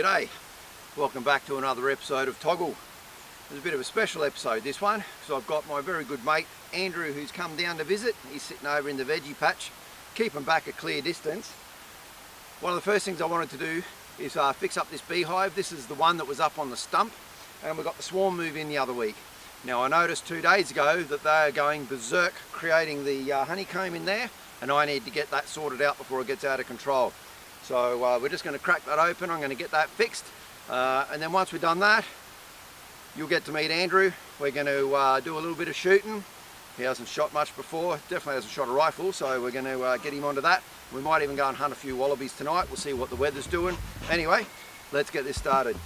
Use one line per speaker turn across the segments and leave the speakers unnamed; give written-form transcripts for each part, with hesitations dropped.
G'day, welcome back to another episode of Togl. It's a bit of a special episode this one, because I've got my very good mate Andrew who's come down to visit. He's sitting over in the veggie patch, keeping back a clear distance. One of the first things I wanted to do is fix up this beehive. This is the one that was up on the stump, and we got the swarm move in the other week. Now I noticed 2 days ago that they are going berserk creating the honeycomb in there, and I need to get that sorted out before it gets out of control. So we're just going to crack that open. I'm going to get that fixed, and then once we've done that, you'll get to meet Andrew. We're going to do a little bit of shooting. He hasn't shot much before, definitely hasn't shot a rifle, so we're going to get him onto that. We might even go and hunt a few wallabies tonight. We'll see what the weather's doing. Anyway, let's get this started.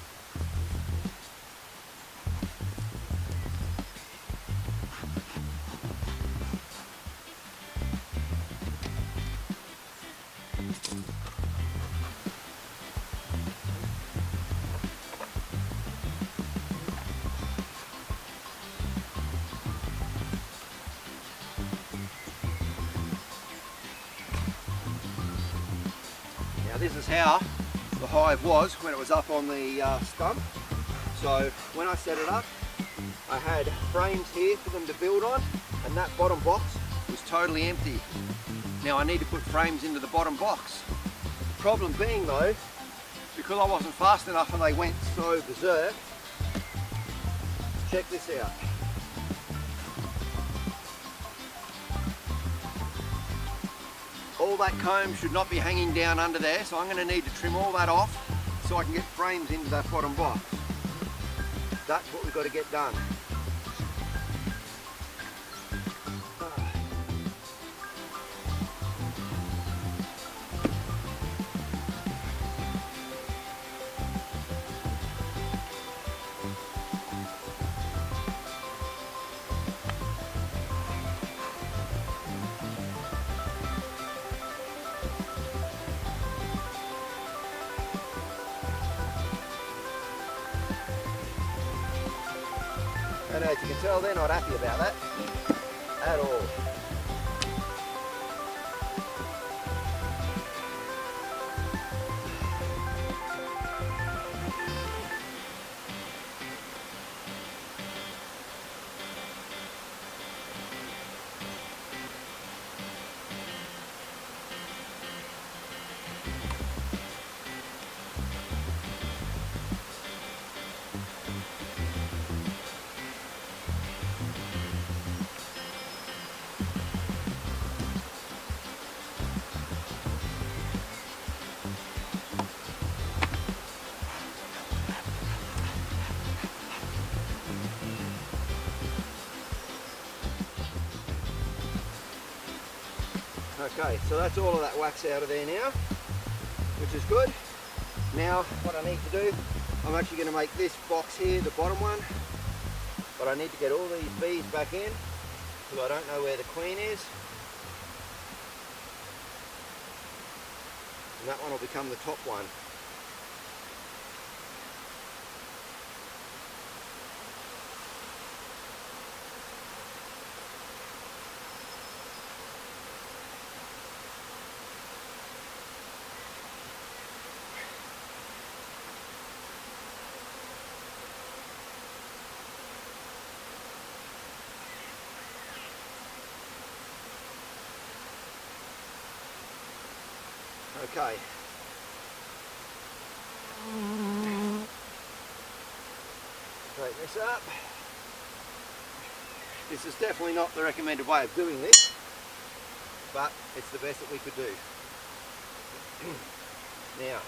Now this is how the hive was when it was up on the stump. So when I set it up, I had frames here for them to build on, and that bottom box was totally empty. Now I need to put frames into the bottom box. The problem being though, because I wasn't fast enough and they went so berserk, check this out. All that comb should not be hanging down under there, so I'm going to need to trim all that off so I can get frames into that bottom box. That's what we've got to get done. And as you can tell, they're not happy about that at all. Okay, so that's all of that wax out of there now, which is good. Now what I need to do, I'm actually going to make this box here the bottom one, but I need to get all these bees back in because I don't know where the queen is. And that one will become the top one. Okay. Straighten this up. This is definitely not the recommended way of doing this, but it's the best that we could do. Now,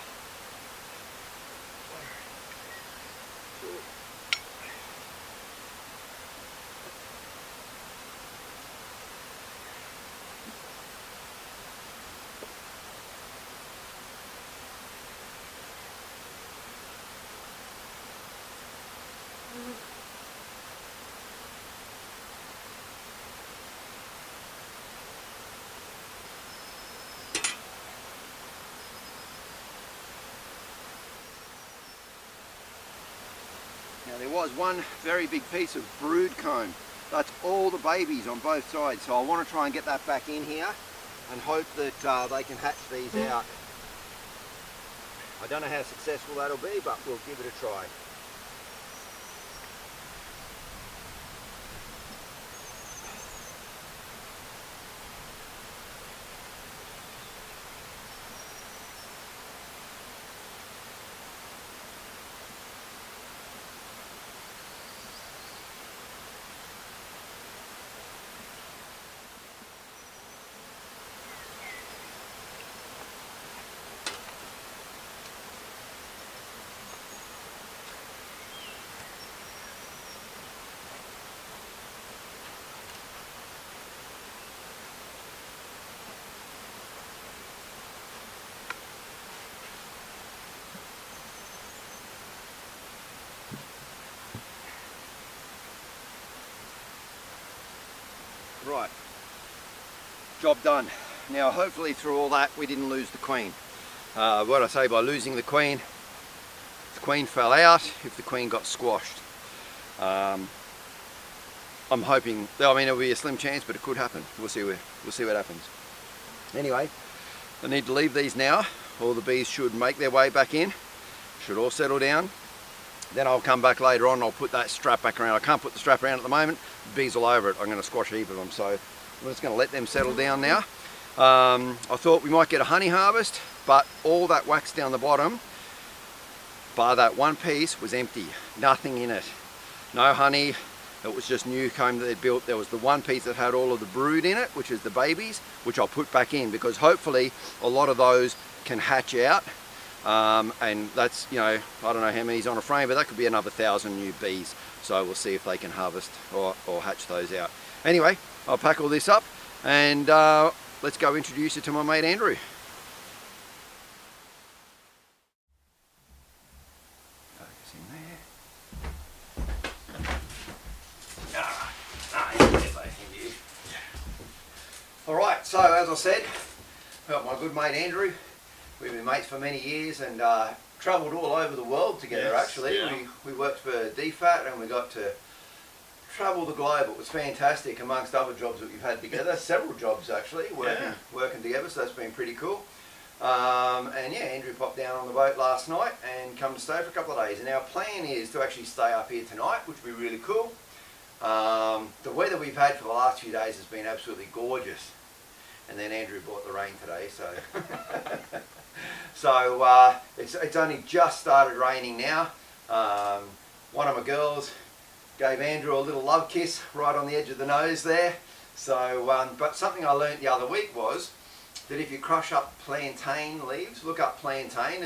Now there was one very big piece of brood comb. That's all the babies on both sides, so I want to try and get that back in here and hope that they can hatch these out. I don't know how successful that'll be, but we'll give it a try. Right, job done. Now hopefully through all that we didn't lose the queen. What I say by losing the queen fell out if the queen got squashed. I'm hoping, I mean it'll be a slim chance, but it could happen. We'll see what happens. Anyway, I need to leave these now. All the bees should make their way back in, should all settle down. Then I'll come back later on and I'll put that strap back around. I can't put the strap around at the moment. The bees all over it. I'm going to squash a heap of them. So I'm just going to let them settle down now. I thought we might get a honey harvest, but all that wax down the bottom, bar that one piece, was empty. Nothing in it. No honey. It was just new comb that they'd built. There was the one piece that had all of the brood in it, which is the babies, which I'll put back in because hopefully a lot of those can hatch out. And that's, you know, I don't know how many's on a frame, but that could be another 1,000 new bees. So we'll see if they can harvest or hatch those out. Anyway, I'll pack all this up and let's go introduce you to my mate Andrew. Focus in there. Alright, so as I said, got my good mate Andrew. We've been mates for many years and travelled all over the world together. Yes, actually. Yeah. We worked for DFAT and we got to travel the globe. It was fantastic amongst other jobs that we've had together. Several jobs actually, working together, so that's been pretty cool. And yeah, Andrew popped down on the boat last night and come to stay for a couple of days. And our plan is to actually stay up here tonight, which will be really cool. The weather we've had for the last few days has been absolutely gorgeous. And then Andrew brought the rain today, so... So it's only just started raining now. One of my girls gave Andrew a little love kiss right on the edge of the nose there. So, but something I learnt the other week was that if you crush up plantain leaves, look up plantain,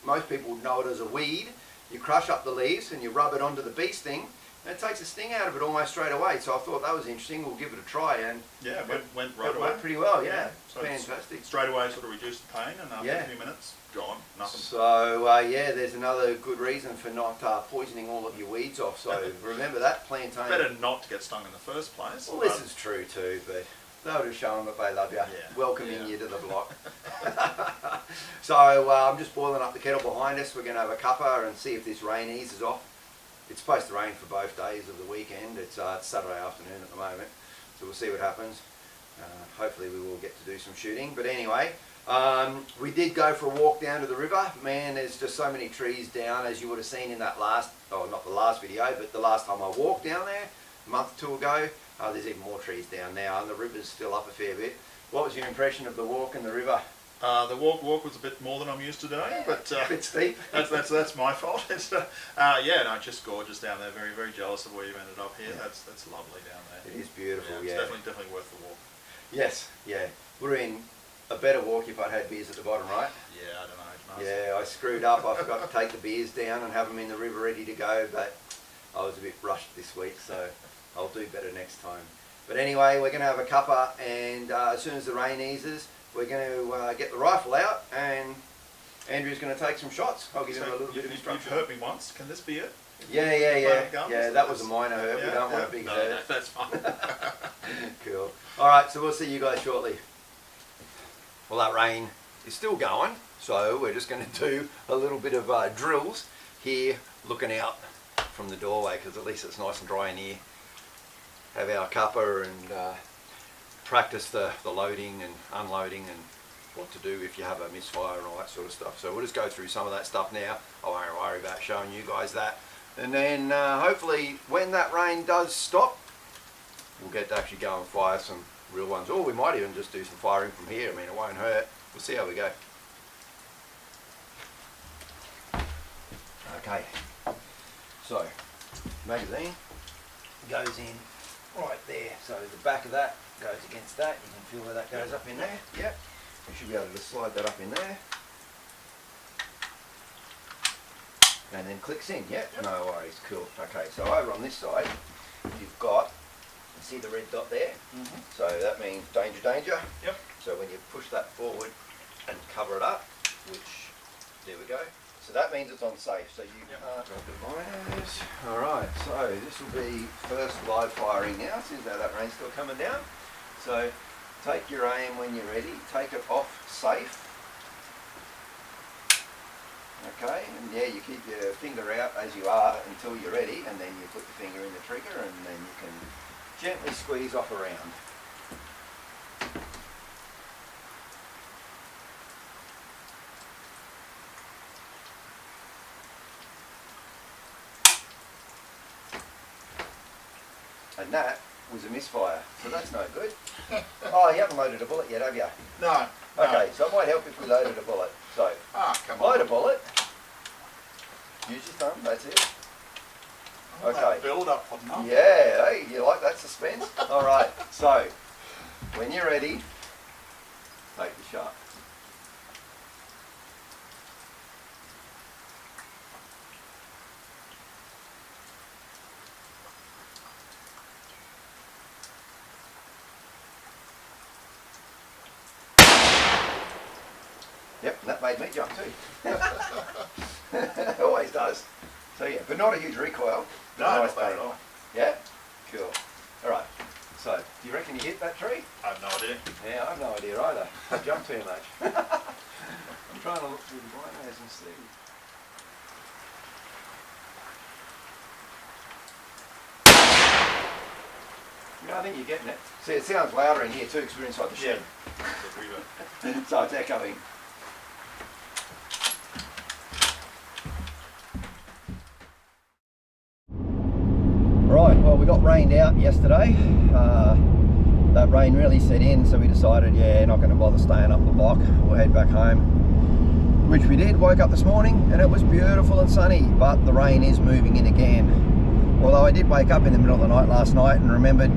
most people would know it as a weed. You crush up the leaves and you rub it onto the bee sting, and it takes the sting out of it almost straight away. So I thought that was interesting. We'll give it a try, and
yeah, it went right away.
Went pretty well. Yeah,
so
fantastic.
Straight away, sort of reduced the pain, and after a few minutes, gone, nothing.
So yeah, there's another good reason for not poisoning all of your weeds off. So remember that plantain.
Better not to get stung in the first place.
Well, this is true too, but they'll just show them that they love you, welcoming you to the block. So I'm just boiling up the kettle behind us. We're going to have a cuppa and see if this rain eases off. It's supposed to rain for both days of the weekend. It's Saturday afternoon at the moment, so we'll see what happens. Hopefully we will get to do some shooting. But anyway, we did go for a walk down to the river. Man, there's just so many trees down, as you would have seen in that not the last video, but the last time I walked down there, a month or two ago. There's even more trees down now, and the river's still up a fair bit. What was your impression of the walk in the river?
The walk was a bit more than I'm used to doing, but
a bit steep.
that's my fault. It's, yeah, no, just gorgeous down there. Very, very jealous of where you've ended up here. Yeah. That's lovely down there.
It is beautiful.
It's definitely worth the walk.
Yes, yeah. We're in a better walk if I'd had beers at the bottom, right?
Yeah, I don't know. Nice.
Yeah, I screwed up. I forgot to take the beers down and have them in the river ready to go, but I was a bit rushed this week, so I'll do better next time. But anyway, we're going to have a cuppa, and as soon as the rain eases, we're going to get the rifle out, and Andrew's going to take some shots. I'll give him a little bit of instruction.
You've hurt me once. Can this be it?
Yeah. Yeah, that was a minor hurt. We don't want a big hurt.
No, that's fine.
Cool. All right, so we'll see you guys shortly. Well, that rain is still going, so we're just going to do a little bit of drills here, looking out from the doorway, because at least it's nice and dry in here. Have our cuppa and practice the loading and unloading and what to do if you have a misfire and all that sort of stuff. So we'll just go through some of that stuff now. I won't worry about showing you guys that. And then hopefully when that rain does stop, we'll get to actually go and fire some real ones. Or we might even just do some firing from here. I mean, it won't hurt. We'll see how we go. Okay, so magazine goes in right there. So the back of that goes against that. You can feel where that goes up in there. Yep. You should be able to slide that up in there. And then clicks in. Yep. No worries. Cool. Okay, so over on this side, you've got, you see the red dot there? So that means danger, danger.
Yep.
So when you push that forward and cover it up, which, there we go. So that means it's on safe. So you can't drop the miners. Alright, so this will be first live firing now, since now that rain's still coming down. So take your aim when you're ready, take it off safe. Okay, and yeah, you keep your finger out as you are until you're ready, and then you put the finger in the trigger, and then you can gently squeeze off around. And that was a misfire, so that's no good. Oh, you haven't loaded a bullet yet, have you?
No.
Okay, so it might help if we loaded a bullet. So,
Come
load
on.
a bullet, use your thumb, that's it. Okay.
Build up for nothing.
Yeah, hey, you like that suspense? Alright, so, when you're ready, take the shot. Yep, and that made me jump too. It always does. So yeah, but not a huge recoil.
No,
Nice
not bad
bang.
at all.
Yeah? Cool. Alright, so do you reckon you hit that tree?
I have no idea.
Yeah, I have no idea either. I jumped too much. I'm trying to look through the binos and see. Yeah, I think you're getting it. See, it sounds louder in here too because we're inside the shed. So it's echoing. Right, well we got rained out yesterday. That rain really set in, so we decided, yeah, not going to bother staying up the block. We'll head back home, which we did. Woke up this morning and it was beautiful and sunny, but the rain is moving in again. Although I did wake up in the middle of the night last night and remembered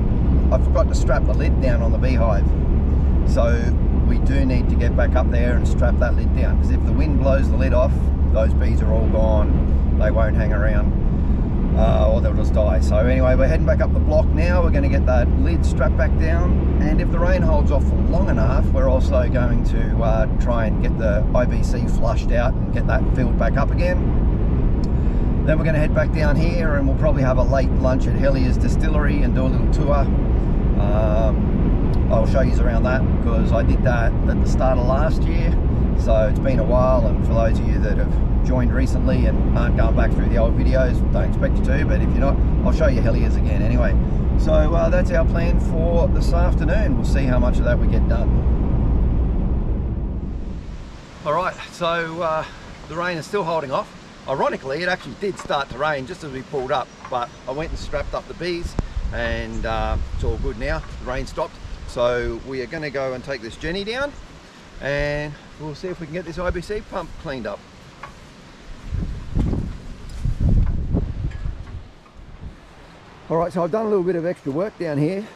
I forgot to strap the lid down on the beehive. So we do need to get back up there and strap that lid down, because if the wind blows the lid off, those bees are all gone. They won't hang around, or they'll just die. So anyway, we're heading back up the block now. We're going to get that lid strapped back down, and if the rain holds off for long enough, we're also going to try and get the IBC flushed out and get that filled back up again. Then we're going to head back down here, and we'll probably have a late lunch at Helyers Distillery and do a little tour. I'll show you around that, because I did that at the start of last year, so it's been a while, and for those of you that have joined recently and aren't going back through the old videos, don't expect you to, but if you're not, I'll show you Helyers again anyway. So that's our plan for this afternoon. We'll see how much of that we get done. Alright, so the rain is still holding off. Ironically, it actually did start to rain just as we pulled up, but I went and strapped up the bees, and it's all good now. The rain stopped. So we are going to go and take this Jenny down, and we'll see if we can get this IBC pump cleaned up. Alright, so I've done a little bit of extra work down here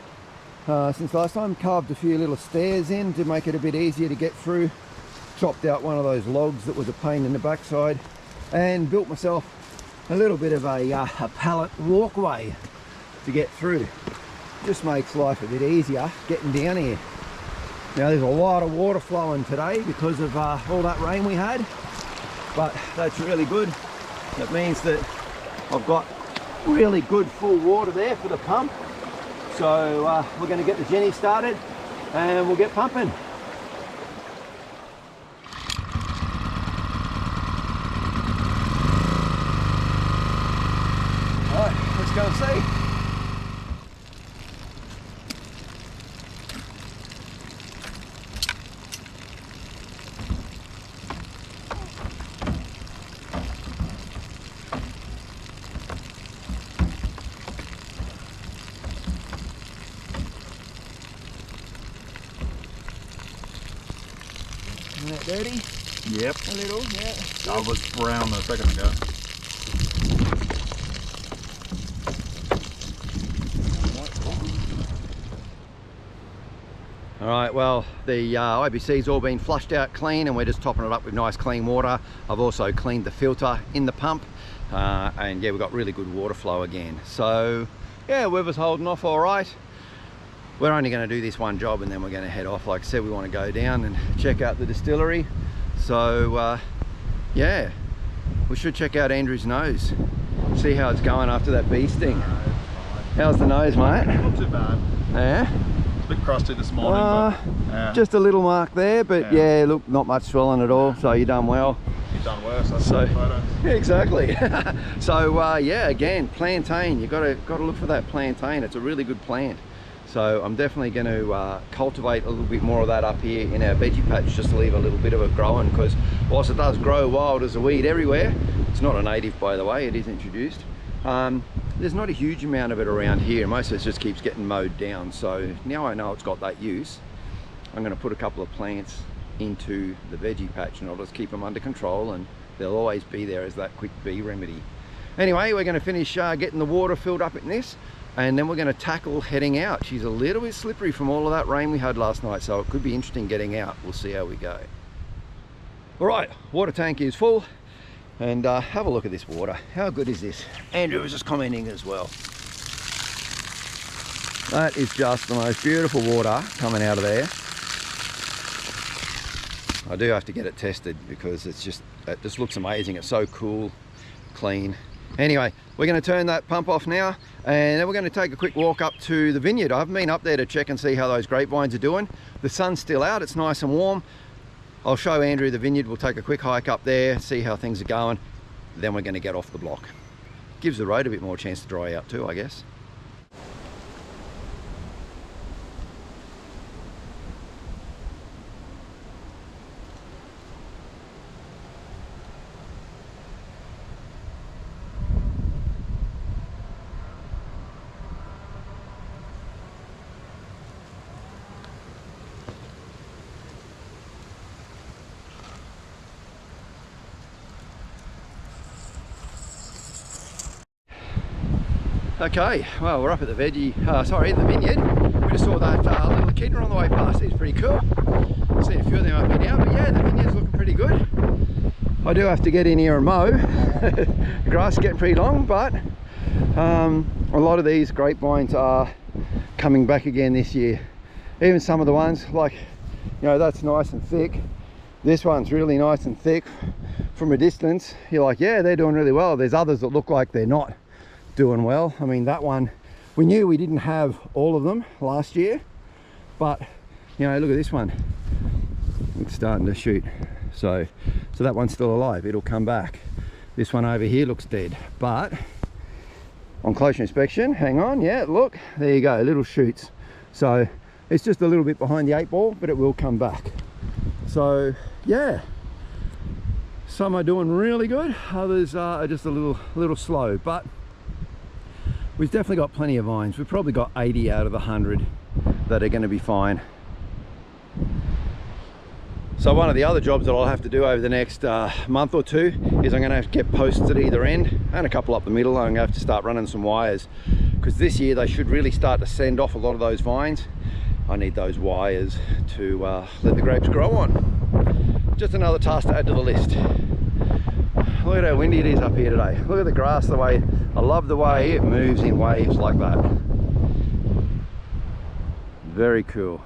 since last time. Carved a few little stairs in to make it a bit easier to get through. Chopped out one of those logs that was a pain in the backside, and built myself a little bit of a pallet walkway to get through. Just makes life a bit easier getting down here. Now there's a lot of water flowing today because of all that rain we had, but that's really good. That means that I've got really good full water there for the pump. So we're going to get the Jenny started and we'll get pumping. Alright, let's go and see. Isn't that dirty?
Yep.
A little, yeah.
I was brown a second ago.
All right, well, the IBC's all been flushed out clean and we're just topping it up with nice clean water. I've also cleaned the filter in the pump and yeah, we've got really good water flow again. So yeah, weather's holding off all right. We're only going to do this one job and then we're going to head off. Like I said, we want to go down and check out the distillery. So yeah, we should check out Andrew's nose, see how it's going after that bee sting. How's the nose, mate?
Not too bad.
Yeah?
It's a bit crusty this morning, but yeah.
Just a little mark there, but yeah, look, not much swelling at all, so you've done well.
You've done worse, that's
So,
the photos.
yeah, exactly. So yeah, again, plantain, you got to look for that plantain. It's a really good plant. So I'm definitely going to cultivate a little bit more of that up here in our veggie patch, just to leave a little bit of it growing, because whilst it does grow wild as a weed everywhere, it's not a native, by the way, it is introduced. There's not a huge amount of it around here. Most of it just keeps getting mowed down. So now I know it's got that use, I'm going to put a couple of plants into the veggie patch and I'll just keep them under control and they'll always be there as that quick bee remedy. Anyway, we're going to finish getting the water filled up in this and then we're going to tackle heading out. She's a little bit slippery from all of that rain we had last night, so it could be interesting getting out. We'll see how we go. All right, water tank is full. And have a look at this water. How good is this? Andrew was just commenting as well. That is just the most beautiful water coming out of there. I do have to get it tested because it just looks amazing. It's so cool, clean. Anyway, we're going to turn that pump off now and then we're going to take a quick walk up to the vineyard. I haven't been up there to check and see how those grapevines are doing. The sun's still out, it's nice and warm. I'll show Andrew the vineyard. We'll take a quick hike up there, see how things are going. Then we're going to get off the block. Gives the road a bit more chance to dry out too, I guess. Okay, well, we're up at the the vineyard. We just saw that little echidna on the way past. It's pretty cool. Seen a few of them up here now, but yeah, the vineyard's looking pretty good. I do have to get in here and mow. The grass is getting pretty long, but a lot of these grapevines are coming back again this year. Even some of the ones, like, you know, that's nice and thick. This one's really nice and thick. From a distance, you're like, yeah, they're doing really well. There's others that look like they're not doing well. I mean, that one, we knew we didn't have all of them last year, but you know, look at this one, it's starting to shoot. So that one's still alive, it'll come back. This one over here looks dead, but on closer inspection, hang on, yeah, look, there you go, little shoots. So it's just a little bit behind the 8-ball, but it will come back. So yeah, some are doing really good, others are just a little slow, but we've definitely got plenty of vines. We've probably got 80 out of the 100 that are going to be fine. So one of the other jobs that I'll have to do over the next month or two is I'm going to have to get posts at either end and a couple up the middle. I'm going to have to start running some wires because this year they should really start to send off a lot of those vines. I need those wires to let the grapes grow on. Just another task to add to the list. Look at how windy it is up here today. Look at the grass, the way, I love the way it moves in waves like that. Very cool.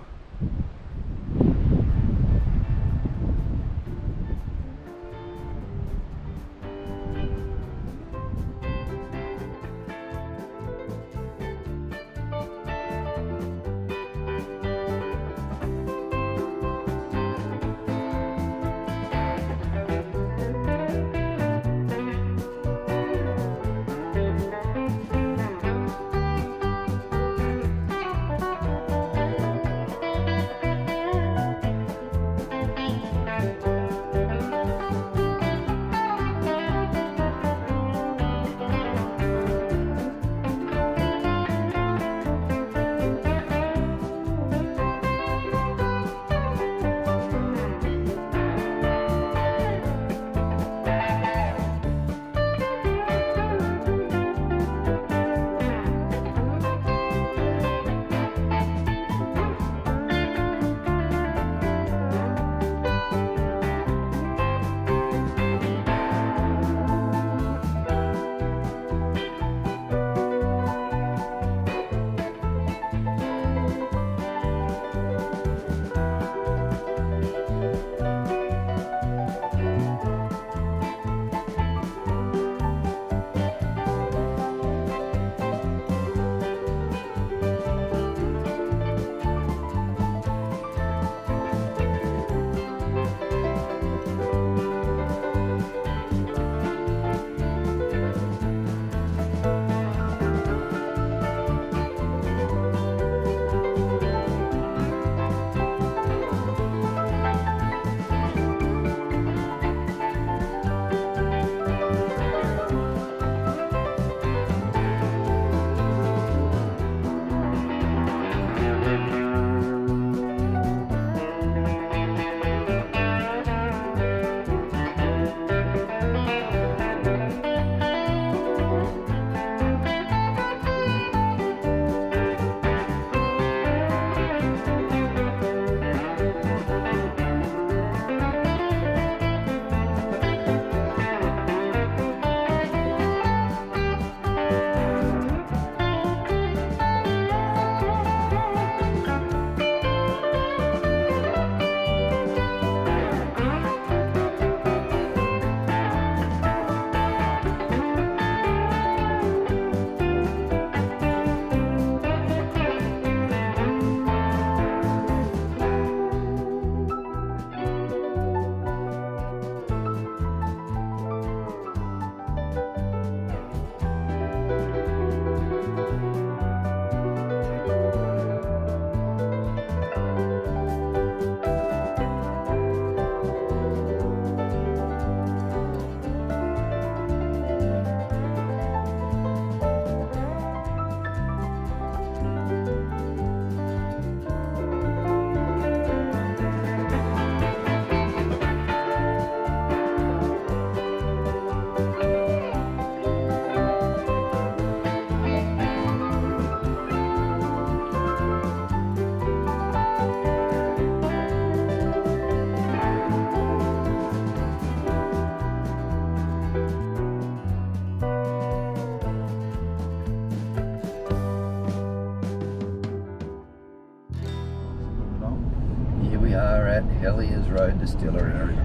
are at Helyers Road Distillery.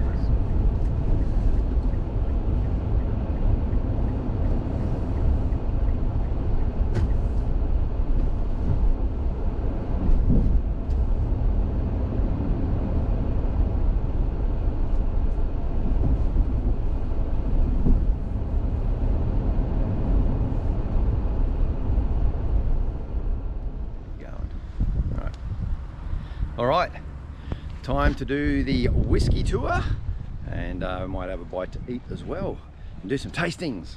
All right, time to do the whiskey tour, and we might have a bite to eat as well and do some tastings.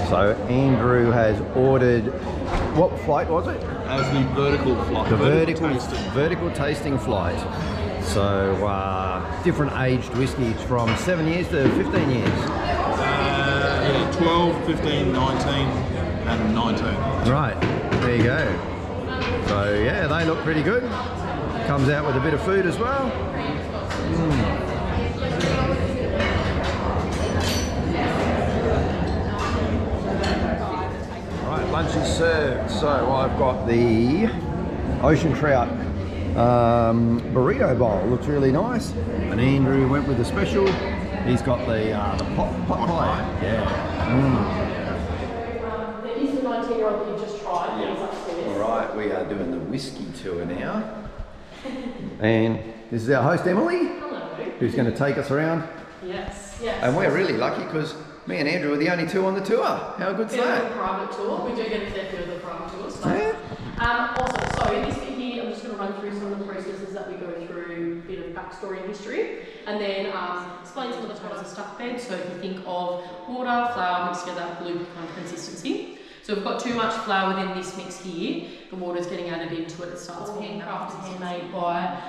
So Andrew has ordered, what flight was it?
That was the vertical flight.
The vertical tasting flight. So different aged whiskies from 7 years to 15 years.
Yeah, 12, 15, 19 and 19.
Right, there you go. So yeah, they look pretty good. Comes out with a bit of food as well. Lunch is served. So I've got the ocean trout burrito bowl. Looks really nice. And Andrew went with the special. He's got the pot pie. Yeah.
There is the 19-year-old that you just tried. Yeah. He's upstairs.
All right, we are doing the whiskey tour now. And this is our host Emily.
Hello.
Who's going to take us around.
Yes, yes.
And we're really lucky because me and Andrew are the only two on the tour. How good's that?
A private tour. We do get a fair few of the private tours. But,
Yeah.
Also, so this bit here, I'm just going to run through some of the processes that we go through, a bit of backstory and history, and then explain some of the types of stuff fed. So if you think of water, flour mixed together, glue kind of consistency. So we've got too much flour within this mix here, the water's getting added into it. It starts handcrafted, handmade by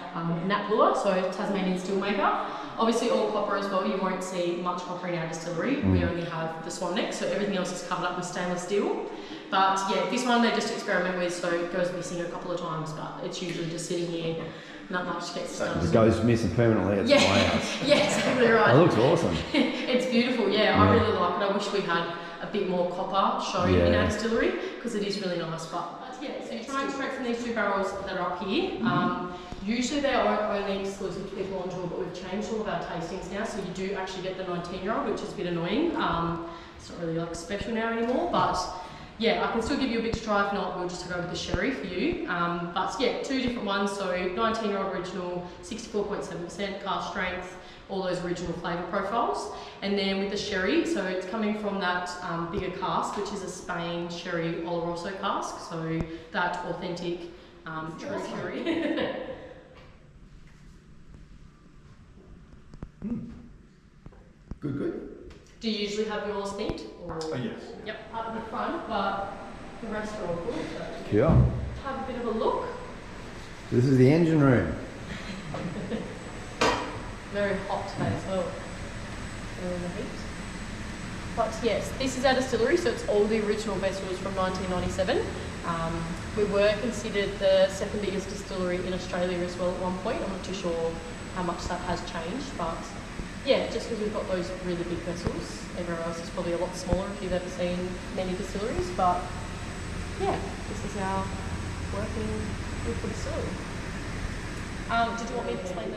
Nat Lure, so Tasmanian steel maker. Obviously all copper as well, you won't see much copper in our distillery. We only have the swan neck, so everything else is covered up with stainless steel. But yeah, this one they just experiment with, so it goes missing a couple of times, but it's usually just sitting here, not much gets done.
It goes missing permanently at my house.
Yeah, exactly right.
It looks awesome.
It's beautiful, yeah, I really like it. I wish we had a bit more copper showing in our distillery, because it is really nice. But yeah, so you try and straight from these two barrels that are up here. Usually they are only exclusive to people on tour, but we've changed all of our tastings now, so you do actually get the 19-year-old, which is a bit annoying. It's not really like special now anymore, but yeah, I can still give you a bit to try. If not, we'll just go with the sherry for you. But yeah, two different ones. So 19-year-old original, 64.7% cask strength, all those original flavour profiles. And then with the sherry, so it's coming from that bigger cask, which is a Spain sherry Oloroso cask. So that authentic true sherry.
Good.
Do you usually have yours steamed? Or?
Yes.
Yep, up in the front, but the rest are all good. So
Yeah.
have a bit of a look.
This is the engine room.
Very hot today as well. We're in the heat. But yes, this is our distillery, so it's all the original vessels from 1997. We were considered the second biggest distillery in Australia as well at one point. I'm not too sure how much that has changed, but yeah, just because we've got those really big vessels. Everywhere else is probably a lot smaller if you've ever seen many distilleries, but yeah, this is our working beautiful distillery. Did you want me to explain the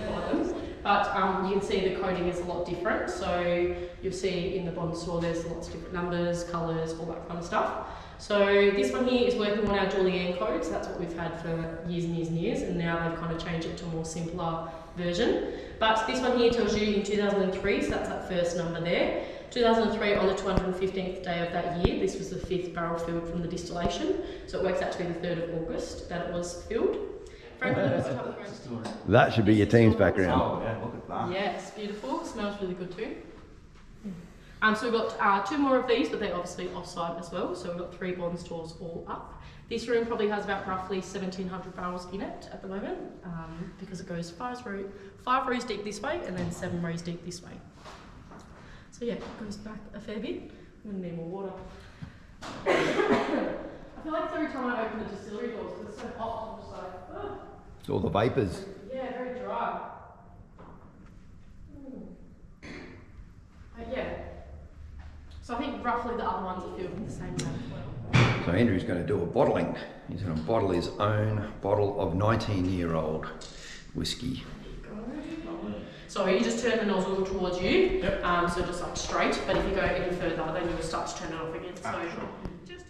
But you can see the coating is a lot different. So you'll see in the bottom store there's lots of different numbers, colours, all that kind of stuff. So this one here is working on our Julienne code. So that's what we've had for years and years and years, and now they've kind of changed it to a more simpler version. But this one here tells you in 2003, so that's that first number there. 2003 on the 215th day of that year, this was the 5th barrel filled from the distillation. So it works out to be the 3rd of August that it was filled.
That should be your team's background.
Oh, yeah, look at that.
Yes, beautiful. Smells really good too. So we've got 2 more of these, but they're obviously offside as well. So we've got 3 bond stores all up. This room probably has about roughly 1,700 barrels in it at the moment, because it goes 5 rows deep this way and then 7 rows deep this way. So yeah, it goes back a fair bit. I'm gonna need more water. I feel like every time I open the distillery doors, because it's so hot, I'm just like, oh.
It's all the vapours.
Yeah, very dry. But yeah. So I think roughly the other ones are filled in the same way as well.
So Andrew's going to do a bottling. He's going to bottle his own bottle of 19-year-old whiskey.
So you just turn the nozzle towards you,
Yep.
so just like straight, but if you go any further, then you'll start to turn it off again. So
Sure.
just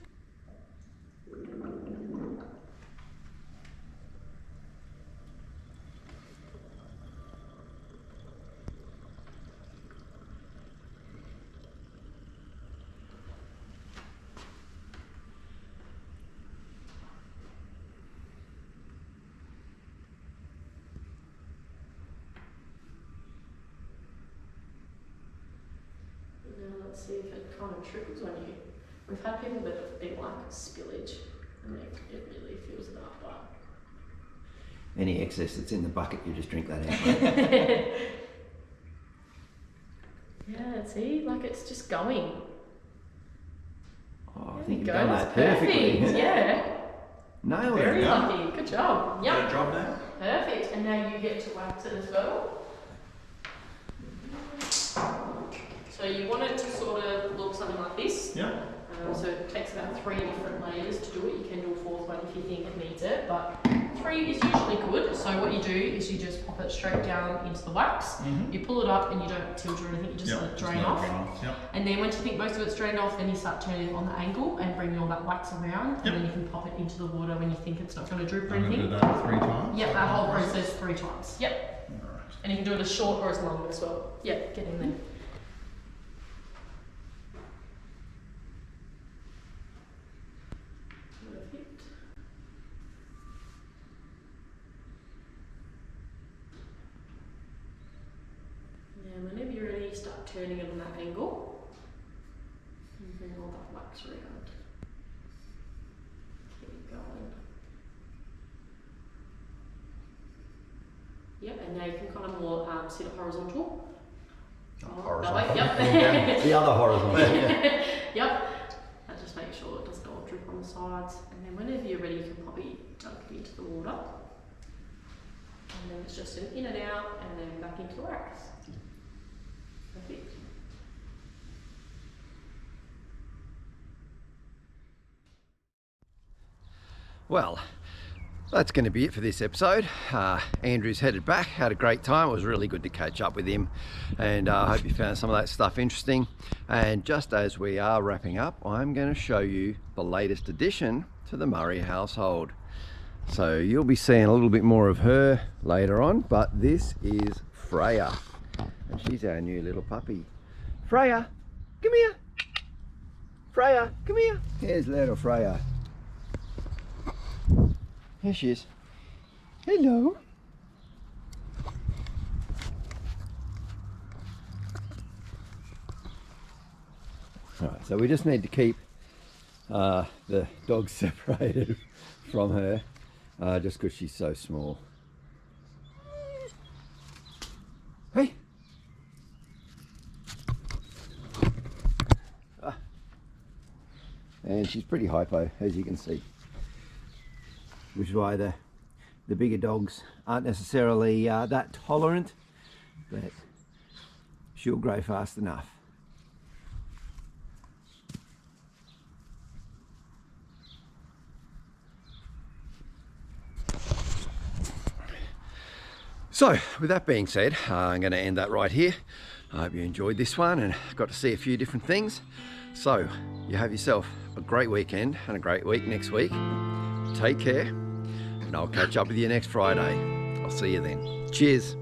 let's see if it kind of trickles on you. We've had people that have been like spillage, and it really fills it up. But
Any excess that's in the bucket, you just drink that out.
yeah, see, like it's just going.
Oh, I
There
think
you
you've
go,
done
that's
that perfectly.
perfect. Yeah,
Nailed
very
it.
lucky. Good job.
Got a
Yep,
job now?
perfect. And now you get to wax it as well. So you want it to sort of look something like this.
Yeah.
So it takes about 3 different layers to do it. You can do a 4th one if you think it needs it, but 3 is usually good. So what you do is you just pop it straight down into the wax. You pull it up and you don't tilt or anything, you just let it drain off.
Yep.
And then once you think most of it's drained off, then you start turning it on the angle and bringing all that wax around, and then you can pop it into the water when you think it's not going to droop or
I'm going to
anything.
do that 3 times.
Yep, that whole process 3 times. Yep.
Alright.
And you can do it as short or as long as well. Yep, get in there. Perfect. Now, whenever you're ready, start turning it on that angle. And bring all that wax around. Keep going. Yep, and now you can kind of more sit it horizontal.
Horizontal.
That way, yep.
The other horizontal.
Yep. That just makes sure it doesn't all drip on the sides. And then whenever you're ready, you can probably dunk it into the water. And then it's just an in and out, and then back into the wax. Perfect.
Well, that's going to be it for this episode. Andrew's headed back, had a great time. It was really good to catch up with him, and I hope you found some of that stuff interesting. And just as we are wrapping up, I'm going to show you the latest addition to the Murray household. So you'll be seeing a little bit more of her later on, but this is Freya, and she's our new little puppy. Freya, come here. Freya, come here. Here's little Freya. Here she is. Hello. Alright, so we just need to keep the dog separated from her, just because she's so small. Hey. And she's pretty hypo, as you can see. Which is why the bigger dogs aren't necessarily that tolerant, but she'll grow fast enough. So with that being said, I'm going to end that right here. I hope you enjoyed this one and got to see a few different things. So you have yourself a great weekend and a great week next week. Take care, and I'll catch up with you next Friday. I'll see you then. Cheers.